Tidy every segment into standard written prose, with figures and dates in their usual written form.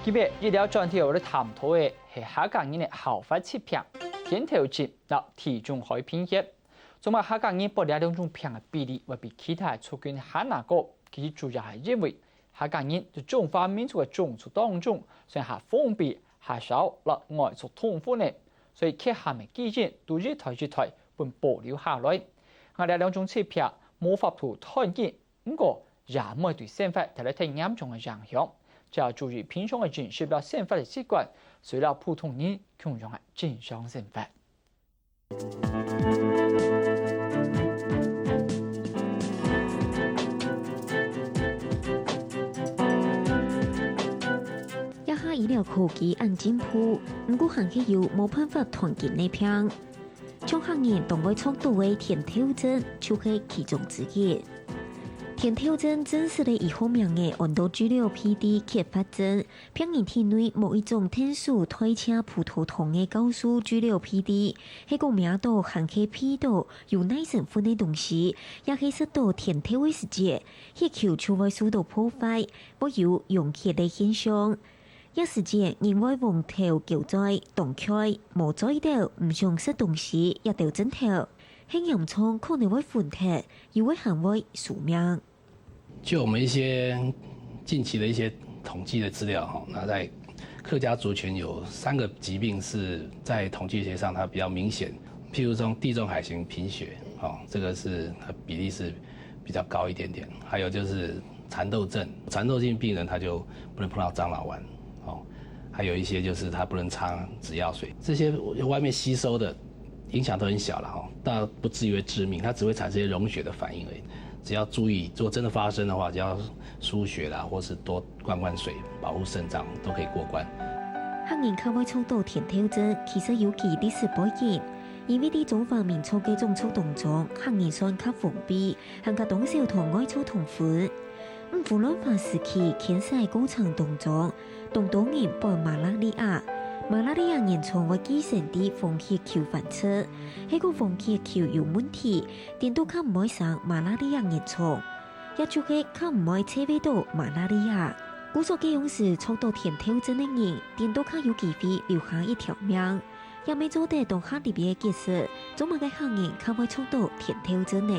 今日医疗专题我哋探討嘅係下個人嘅後發疾病、甜頭症同體重海偏血。仲埋下個人保呢兩種病嘅比例會比其他族群下哪個？其實主要係因為下個人在中華民族嘅種族當中，算係封閉、下少落外族痛苦呢，所以佢下面基因都一台本保留下來。我哋兩種疾病冇法度團結，不過也唔會對生活帶來太嚴重嘅影響。只要注意平常嘅飲食、生活嘅習慣，隨了普通人共用嘅正常生活。一下醫療科技按進步，不過還係有冇辦法團結呢片。將客人同為速度嘅甜頭症，就是其中之一。甜頭症正是咧以後面嘅溫度居留 PD 揭發症，病人體內某一種天數推車葡萄糖嘅高速居留 PD，係個名到含起 P 到有奶成分嘅東西，也係使到甜頭嘅時節，血球就會受到破壞，會有溶血嘅現象。一時節因為黃頭膠在凍開，無在到唔想食東西，一條針頭，係嚴重可能會昏厥，又會行為宿命。就我们一些近期的一些统计的资料哈，那在客家族群有3个疾病是在统计学上它比较明显，譬如说地中海型贫血，这个是它比例是比较高一点点，还有就是蚕豆症，蚕豆症病人他就不能碰到樟脑丸，还有一些就是他不能擦止药水，这些外面吸收的影响都很小了哈，但不至于致命，它只会产生一些溶血的反应而已。只要注意，如果真的發生的話，只要輸血啦，或是多灌水，保護腎臟，都可以過關。客人較會操到甜頭症，其實有其歷史背景，因為啲中華民族嘅種族當中，客人算較封閉，行較當小同外族同款。胡亂化時期，牽涉過程當中，當多人報馬拉利亞。馬拉利亞嚴重會寄生啲紅血球繁殖，喺個紅血球有問題，電都較唔會生馬拉利亞嚴重，也就係較唔會車尾到馬拉利亞。故所嘅用時操到甜頭症嘅人，電都較有機會留下一條命，也未做得當下裡邊嘅結實，總嘛嘅客人較會操到甜頭症呢。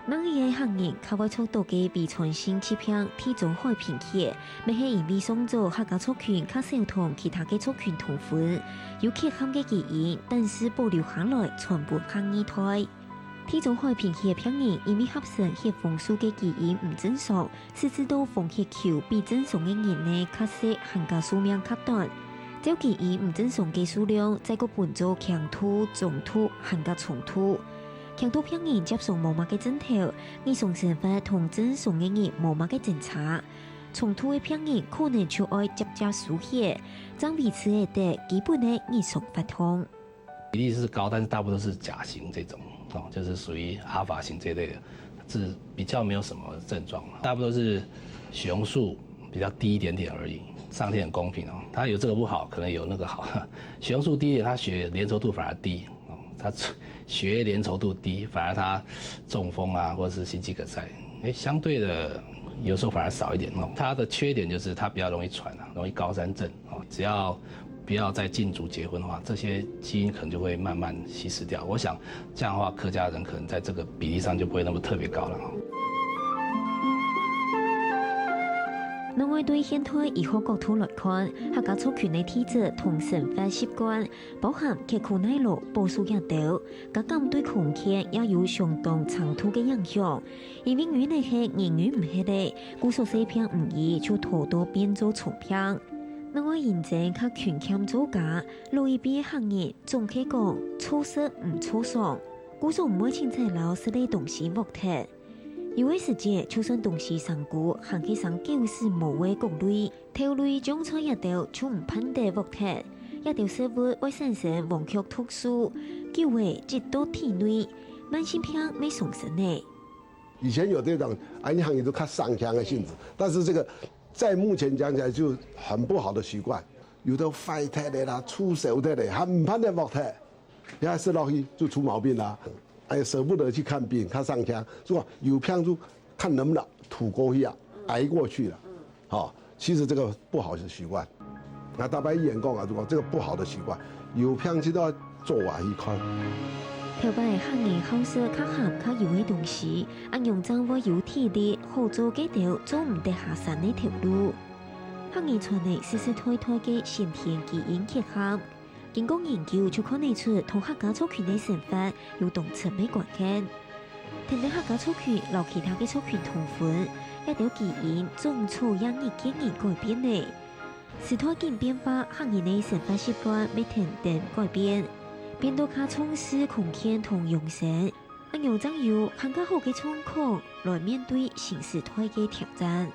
那嘅客人較會操到嘅遺傳性疾病體重海貧血，咪係因為送咗客家族群較少同其他嘅族群同款，有缺陷嘅基因，但是保留下來傳播向二胎。體重海貧血病人因為合成血紅素嘅基因唔正常，使至到紅血球比正常嘅人呢較細，行嘅壽命較短。這基因唔正常嘅數量，再個伴做強突、中突、行嘅重突。強突病人接受無乜嘅診療，日常生活同正常嘅人無乜嘅檢查。重突嘅病人可能就愛接輸血，將維持喺啲基本嘅日常活動。比例是高，但是大部分都是甲型這種，就是屬於阿法型這類的，是比較沒有什麼症狀，大部分都是血紅素比較低一點點而已。上天很公平哦，他有這個不好，可能有那個好。血紅素低一點，他血粘稠度反而低。他血液粘稠度低，反而他中風啊，或者是心肌梗塞，相對的有時候反而少一點哦。他的缺點就是他比較容易傳啊，容易高山症哦。只要不要再禁足結婚的話，這些基因可能就會慢慢稀釋掉。我想這樣的話，客家人可能在這個比例上就不會那麼特別高了。另外，對現代醫學角度來看，客家族群嘅體質同生活習慣，包含刻苦耐勞、保守養道，加減對空氣也有相當程度嘅影響。因為原來係言語唔係咧，故所細病唔易就拖到變做重病。另外，現證較權欠造假，老一輩客人總係講錯失唔錯爽，故所唔會清楚老實啲東西獲得。有位時節，就算東西上古，行起上就是無謂講類，頭類種菜一道就唔判得獲得，一條食物會產生黃曲毒素，叫為直到體內，慢性病未上升呢。以前有這種安行業都較上腔的性質，但是這個在目前講起來就很不好的習慣，有的快態的啦、粗手的嘞，還唔判得獲得，你還食落去就出毛病啦。哎，捨不得去看病，看上腔，是吧？有病就看能不能吐過去啊，挨過去了，好，其實這個不好的習慣。啊，大白眼光啊，这个不好的习惯，有偏去到做啊去看。漂白黑硬好色较咸较油的东西，用掌握油体力，好做几条走唔得下山的条路。黑硬传的世世代代嘅先天基因结合，经过研究就看得出同客家族群的生活有同层嘅关键。天地客家族群留其他嘅族群同款，一条基因种草让日经年改变的。时代经变化，黑人的生活习惯要停定改变，变到较从事空间同用神，用怎样更加好嘅状况来面对新时代嘅挑战。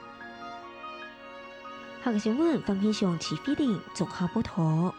客家新闻分享齐飞林综合报道。